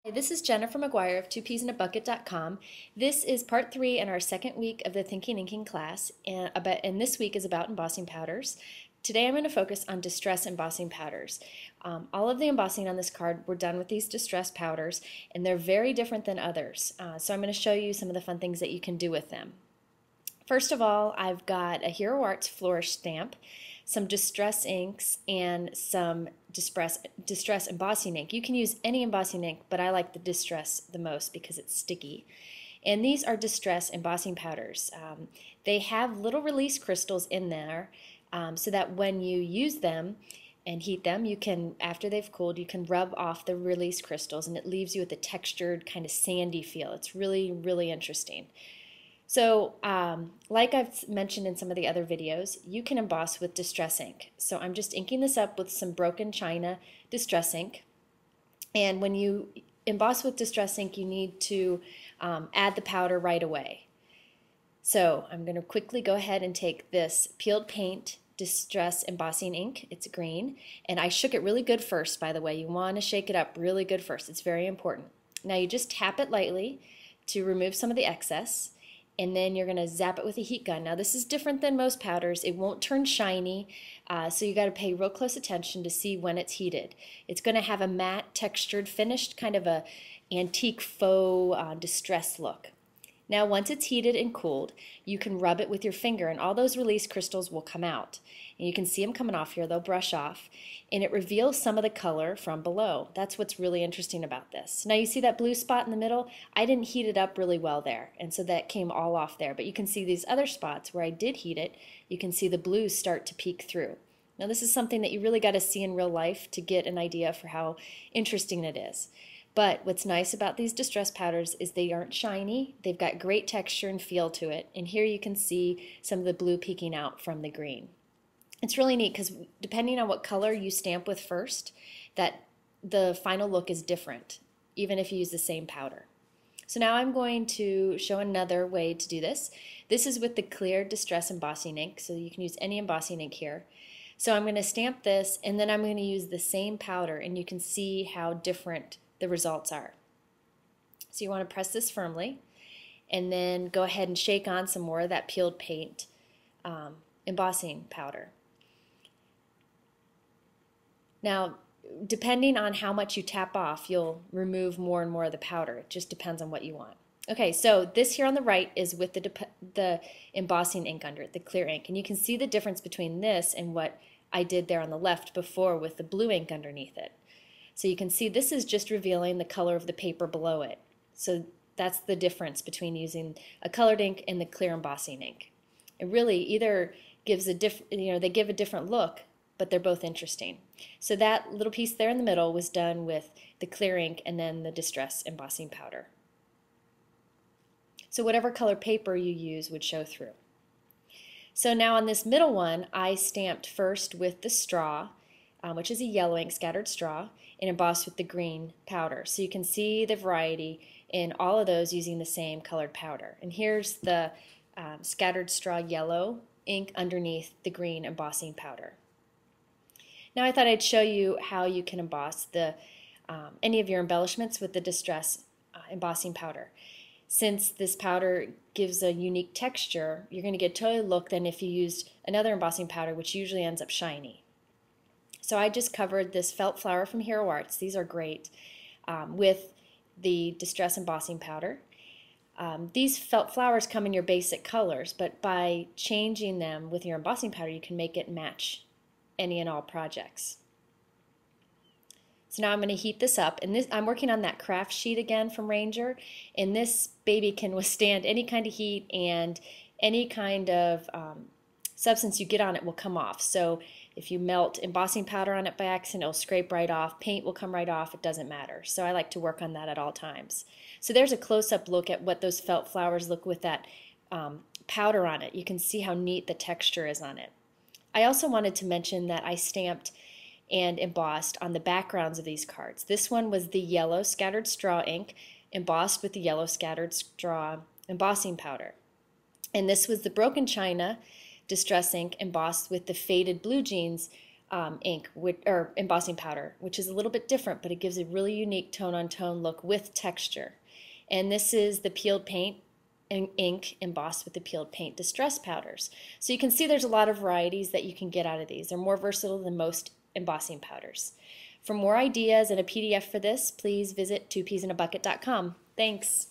Hey, this is Jennifer McGuire of twopeasinabucket.com. This is part 3 in our second week of the Thinking Inking class, and this week is about embossing powders. Today I'm going to focus on distress embossing powders. All of the embossing on this card were done with these distress powders, and they're very different than others. So I'm going to show you some of the fun things that you can do with them. First of all, I've got a Hero Arts Flourish stamp, some distress inks, and some distress embossing ink. You can use any embossing ink, but I like the distress the most because it's sticky. And these are distress embossing powders. They have little release crystals in there so that when you use them and heat them, you can, after they've cooled, you can rub off the release crystals and it leaves you with a textured kind of sandy feel. It's really, really interesting. So, like I've mentioned in some of the other videos, you can emboss with distress ink. So I'm just inking this up with some broken china distress ink. And when you emboss with distress ink, you need to add the powder right away. So I'm going to quickly go ahead and take this peeled paint distress embossing ink. It's green. And I shook it really good first, by the way. You want to shake it up really good first. It's very important. Now you just tap it lightly to remove some of the excess. And then you're going to zap it with a heat gun. Now this is different than most powders. It won't turn shiny, so you got to pay real close attention to see when it's heated. It's going to have a matte, textured, finished, kind of a antique faux distress look. Now once it's heated and cooled, you can rub it with your finger and all those release crystals will come out. And you can see them coming off here, they'll brush off, and it reveals some of the color from below. That's what's really interesting about this. Now you see that blue spot in the middle? I didn't heat it up really well there, and so that came all off there. But you can see these other spots where I did heat it, you can see the blues start to peek through. Now this is something that you really got to see in real life to get an idea for how interesting it is. But what's nice about these distress powders is they aren't shiny. They've got great texture and feel to it. And here you can see some of the blue peeking out from the green. It's really neat because depending on what color you stamp with first, that the final look is different, even if you use the same powder. So now I'm going to show another way to do this. This is with the clear distress embossing ink, so you can use any embossing ink here. So I'm going to stamp this and then I'm going to use the same powder and you can see how different the results are. So you want to press this firmly and then go ahead and shake on some more of that peeled paint embossing powder. Now, depending on how much you tap off, you'll remove more and more of the powder. It just depends on what you want. Okay, so this here on the right is with the embossing ink under it, the clear ink. And you can see the difference between this and what I did there on the left before with the blue ink underneath it. So you can see this is just revealing the color of the paper below it. So that's the difference between using a colored ink and the clear embossing ink. It really either gives a they give a different look, but they're both interesting. So that little piece there in the middle was done with the clear ink and then the distress embossing powder. So whatever color paper you use would show through. So now on this middle one, I stamped first with the straw, which is a yellow ink scattered straw, and embossed with the green powder. So you can see the variety in all of those using the same colored powder. And here's the scattered straw yellow ink underneath the green embossing powder. Now I thought I'd show you how you can emboss any of your embellishments with the distress embossing powder. Since this powder gives a unique texture, you're going to get a totally look than if you used another embossing powder, which usually ends up shiny. So I just covered this felt flower from Hero Arts. These are great with the distress embossing powder. These felt flowers come in your basic colors, but by changing them with your embossing powder, you can make it match any and all projects. So now I'm going to heat this up, and I'm working on that craft sheet again from Ranger, and this baby can withstand any kind of heat and any kind of substance you get on it will come off. So if you melt embossing powder on it by accident, it'll scrape right off. Paint will come right off. It doesn't matter. So I like to work on that at all times. So there's a close-up look at what those felt flowers look with that powder on it. You can see how neat the texture is on it. I also wanted to mention that I stamped and embossed on the backgrounds of these cards. This one was the yellow scattered straw ink embossed with the yellow scattered straw embossing powder. And this was the broken china distress ink embossed with the faded blue jeans ink or embossing powder, which is a little bit different, but it gives a really unique tone-on-tone look with texture. And this is the peeled paint ink embossed with the peeled paint distress powders. So you can see there's a lot of varieties that you can get out of these. They're more versatile than most embossing powders. For more ideas and a PDF for this, please visit twopeasinabucket.com. Thanks.